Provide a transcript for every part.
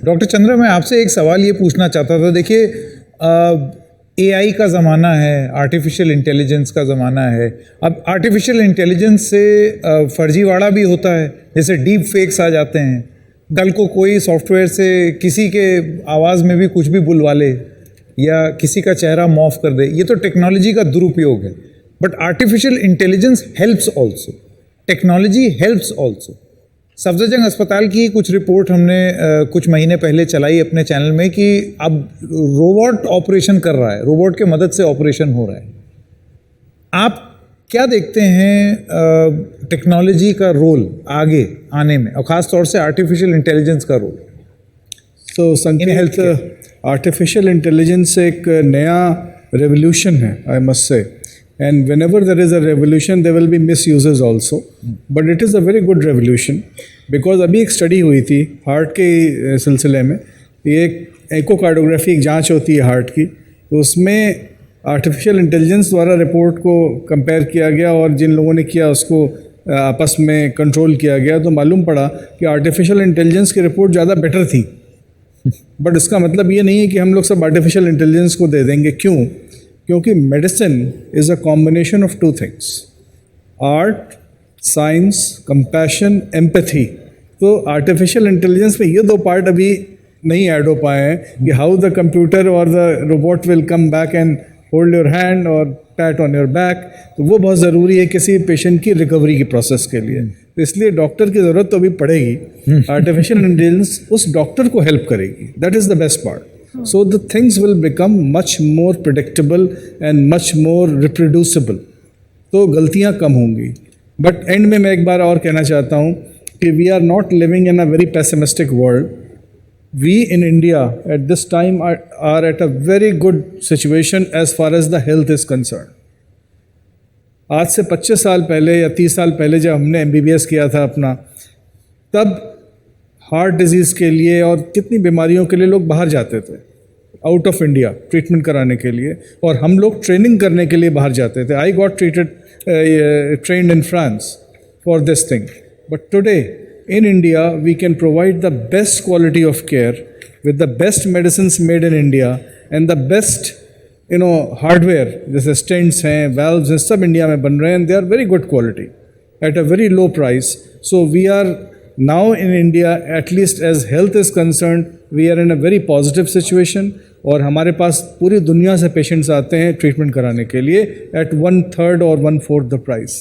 Doctor Chandra, मैं आपसे एक सवाल ये पूछना चाहता था। देखिए, एआई का ज़माना है, आर्टिफिशियल इंटेलिजेंस का ज़माना है। अब आर्टिफिशियल इंटेलिजेंस से फर्जीवाड़ा भी होता है, जैसे डीप फेक्स आ जाते हैं। कल को कोई सॉफ्टवेयर से किसी के आवाज़ में भी कुछ भी बुलवा ले या किसी का चेहरा मॉफ कर दे, ये तो टेक्नोलॉजी का दुरुपयोग है। But artificial intelligence helps also, technology helps also. Safdarjung अस्पताल की कुछ रिपोर्ट हमने कुछ महीने पहले चलाई अपने चैनल में कि अब रोबोट ऑपरेशन कर रहा है, रोबोट के मदद से ऑपरेशन हो रहा है। आप क्या देखते हैं टेक्नोलॉजी का रोल आगे आने में, और ख़ास तौर से आर्टिफिशियल इंटेलिजेंस का रोल? तो संकेत, आर्टिफिशियल इंटेलिजेंस एक नया रेवोल्यूशन है, I must say, and whenever there is a revolution there will be misuses also, but it is a very good revolution because अभी एक स्टडी हुई थी हार्ट के सिलसिले में। ये एक एकोकार्डियोग्राफी, एक जांच होती है हार्ट की, उसमें आर्टिफिशियल इंटेलिजेंस द्वारा रिपोर्ट को कंपेयर किया गया और जिन लोगों ने किया उसको आपस में कंट्रोल किया गया, तो मालूम पड़ा कि आर्टिफिशियल इंटेलिजेंस की रिपोर्ट ज़्यादा बेटर थी। बट इसका मतलब ये नहीं है कि हम लोग सब आर्टिफिशियल इंटेलिजेंस को दे देंगे। क्यों? क्योंकि medicine is a combination of two things, art, science, compassion, empathy. तो आर्टिफिशियल इंटेलिजेंस में ये दो पार्ट अभी नहीं ऐड हो पाए हैं कि हाउ द कंप्यूटर और the robot will come back and hold your hand और पैट ऑन योर बैक। तो वो बहुत ज़रूरी है किसी पेशेंट की रिकवरी की प्रोसेस के लिए। तो इसलिए डॉक्टर की ज़रूरत तो अभी पड़ेगी। आर्टिफिशियल इंटेलिजेंस उस डॉक्टर को हेल्प करेगी, that is the best part. So the things will become much more predictable and much more reproducible. तो गलतियाँ कम होंगी। बट एंड में मैं एक बार और कहना चाहता हूँ कि we are not living in a very pessimistic world. We in India at this time are at a very good situation as far as the health is concerned. आज से 25 साल पहले या 30 साल पहले जब हमने MBBS किया था अपना, तब हार्ट डिजीज़ के लिए और कितनी बीमारियों के लिए लोग बाहर जाते थे, आउट ऑफ इंडिया ट्रीटमेंट कराने के लिए, और हम लोग ट्रेनिंग करने के लिए बाहर जाते थे। I got trained in France for this thing. But today in India we can provide the best quality of care with the best medicines made in India and the best hardware, जैसे stents हैं, valves हैं, सब India में बन रहे हैं। They are very good quality at a very low price. So we are now in India, at least as health is concerned, we are in a very positive situation। और हमारे पास पूरी दुनिया से पेशेंट्स आते हैं ट्रीटमेंट कराने के लिए at 1/3 or 1/4 the price।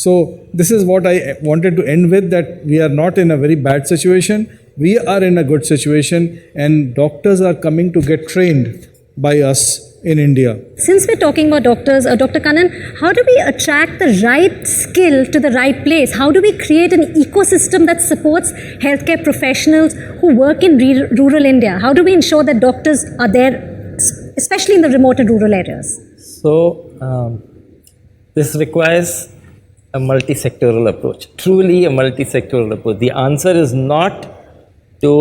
So this is what I wanted to end with, that we are not in a very bad situation, we are in a good situation, and doctors are coming to get trained by us in India. Since we're talking about doctors, Dr. Kannan, how do we attract the right skill to the right place? How do we create an ecosystem that supports healthcare professionals who work in rural India? How do we ensure that doctors are there, especially in the remote and rural areas? So, this requires a multi-sectoral approach, truly a multi-sectoral approach. The answer is not to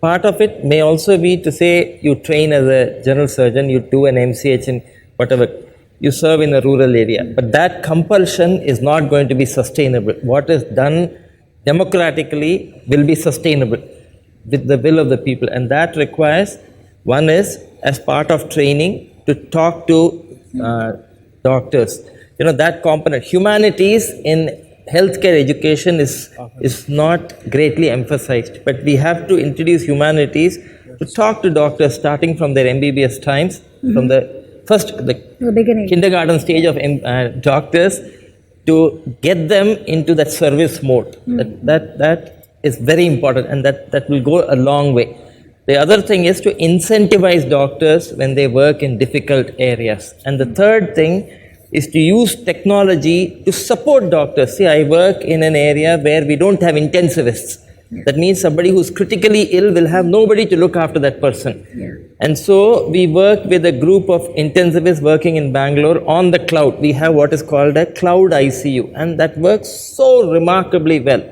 part of it may also be to say you train as a general surgeon, you do an MCH in whatever, you serve in a rural area. But that compulsion is not going to be sustainable. What is done democratically will be sustainable with the will of the people. And that requires, one is, as part of training, to talk to doctors. You know, that component. Humanities in healthcare education is not greatly emphasized, but we have to introduce humanities to talk to doctors starting from their MBBS times, from the beginning, kindergarten stage of doctors, to get them into that service mode. That is very important, and that will go a long way. The other thing is to incentivize doctors when they work in difficult areas. And the third thing is to use technology to support doctors. See, I work in an area where we don't have intensivists. That means somebody who's critically ill will have nobody to look after that person. And so we work with a group of intensivists working in Bangalore on the cloud. We have what is called a cloud ICU, and that works so remarkably well.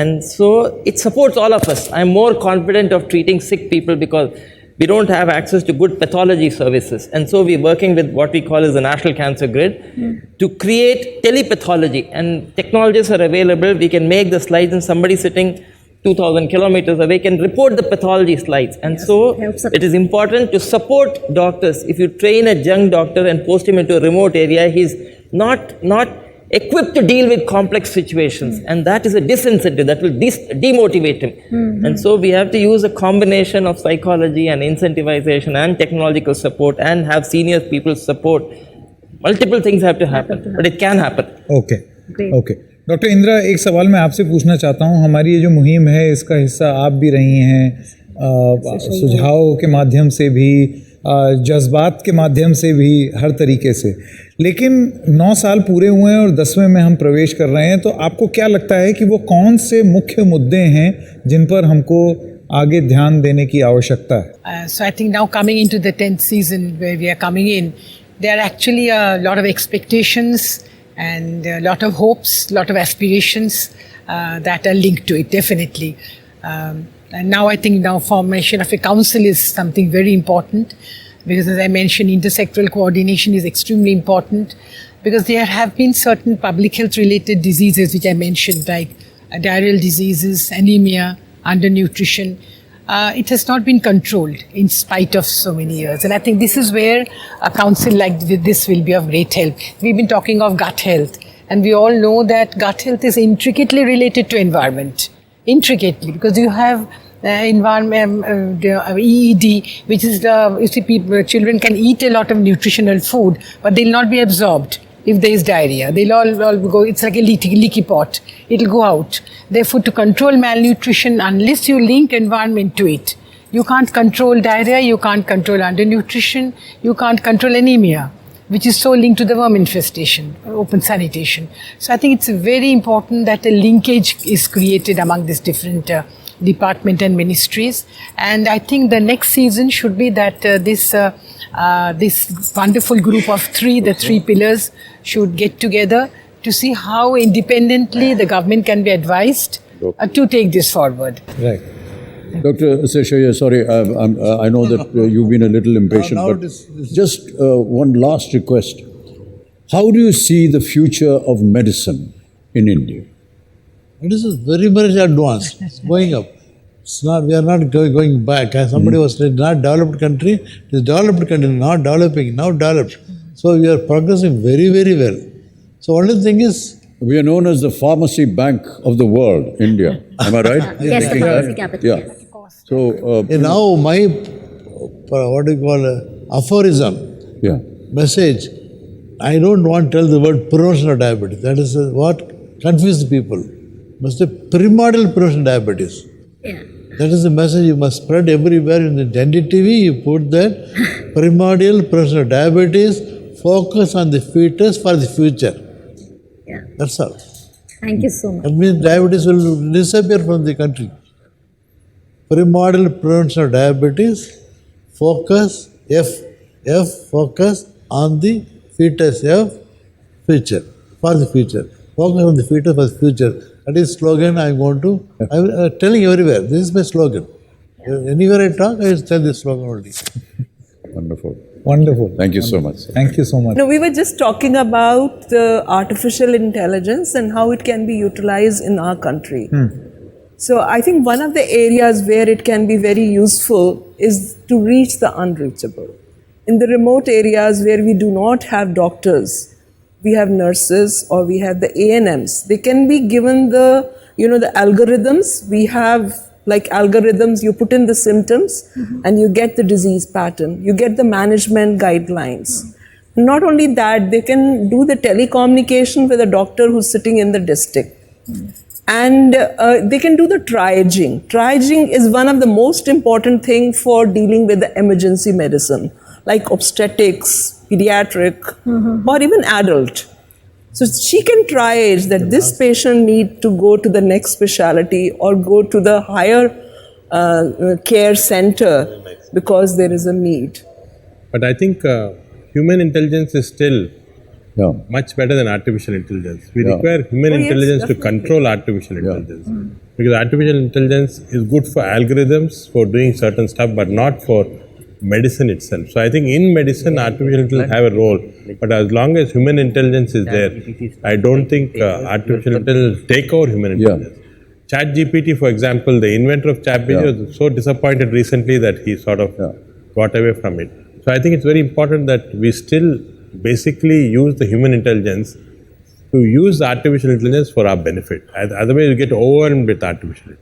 And so it supports all of us. I'm more confident of treating sick people because we don't have access to good pathology services. And so we're working with what we call as the National Cancer Grid to create telepathology. And technologies are available. We can make the slides and somebody sitting 2,000 kilometers away can report the pathology slides. And so helps a it is important to support doctors. If you train a young doctor and post him into a remote area, he's not equipped to deal with complex situations. And that is a disincentive that will demotivate him. And so we have to use a combination of psychology and incentivization and technological support and have senior people support. Multiple things have to happen, but it can happen. Okay Great. Okay doctor Indira, एक सवाल मैं आपसे पूछना चाहता हूँ। हमारी ये जो मुहिम है इसका हिस्सा आप भी रही हैं, सुझाव के माध्यम से भी, जज्बात के माध्यम से भी, हर तरीके से। लेकिन 9 साल पूरे हुए हैं और 10वें में हम प्रवेश कर रहे हैं, तो आपको क्या लगता है कि वो कौन से मुख्य मुद्दे हैं जिन पर हमको आगे ध्यान देने की आवश्यकता है? So I think now coming into the 10th season where we are coming in, there are actually a lot of expectations and a lot of hopes, a lot of aspirations that are linked to it, definitely. And now I think now formation of a council is something very important, because as I mentioned, inter-sectoral coordination is extremely important, because there have been certain public health related diseases which I mentioned, like diarrheal diseases, anemia, undernutrition. It has not been controlled in spite of so many years. And I think this is where a council like this will be of great help. We've been talking of gut health, and we all know that gut health is intricately related to environment. Intricately, because you have environment, EED, which is you see, children can eat a lot of nutritional food, but they'll not be absorbed. If there is diarrhea, they'll all go, it's like a leaky pot, it'll go out. Therefore, to control malnutrition, unless you link environment to it, you can't control diarrhea, you can't control undernutrition, you can't control anemia, which is so linked to the worm infestation, open sanitation. So I think it's very important that a linkage is created among these different department and ministries. And I think the next season should be that this wonderful group of three, the three pillars, should get together to see how independently the government can be advised to take this forward. Right. Dr. Seshaya, sorry, I know that you've been a little impatient, but just one last request. How do you see the future of medicine in India? This is very much advanced. It's going up. It's not. We are not going back. As somebody was saying, not developed country. It is developed country, not developing, now developed. So we are progressing very, very well. So only thing is, We are known as the pharmacy bank of the world, India. Am I right? Yes, the Thinking pharmacy that? capital. Yeah. Yes. So, now my what do you call aphorism yeah. message. I don't want to tell the word prevention of diabetes. That is what confuses people. Must say primordial prevention of diabetes. Yeah. That is the message you must spread everywhere. In the NDTV, you put that primordial prevention of diabetes, focus on the fetus for the future. Yeah. That's all. Thank you so much. That means diabetes will disappear from the country. Primordial prevention of diabetes, focus, focus on the fetus, future, for the future. Focus on the fetus for the future. That is slogan I'm telling everywhere. This is my slogan. Anywhere I talk, I tell this slogan only. Wonderful. Wonderful. Thank you so much. Sir. Thank you so much. No, we were just talking about the artificial intelligence and how it can be utilized in our country. So I think one of the areas where it can be very useful is to reach the unreachable. In the remote areas where we do not have doctors, we have nurses or we have the ANMs. They can be given the algorithms. We have like algorithms, you put in the symptoms and you get the disease pattern. You get the management guidelines. Not only that, they can do the telecommunication with a doctor who's sitting in the district. And they can do the triaging. Triaging is one of the most important things for dealing with the emergency medicine, like obstetrics, pediatric, or even adult. So she can triage that this patient needs to go to the next specialty or go to the higher care center because there is a need. But I think human intelligence is still much better than artificial intelligence. We require human intelligence to control artificial intelligence. Because artificial intelligence is good for algorithms, for doing certain stuff, but not for medicine itself. So I think in medicine, artificial intelligence have a role. But as long as human intelligence is there, I don't think artificial intelligence will take over human intelligence. ChatGPT, for example, the inventor of ChatGPT was so disappointed recently that he sort of got away from it. So I think it's very important that we still basically use the human intelligence to use artificial intelligence for our benefit. Otherwise, you get overwhelmed with artificial intelligence.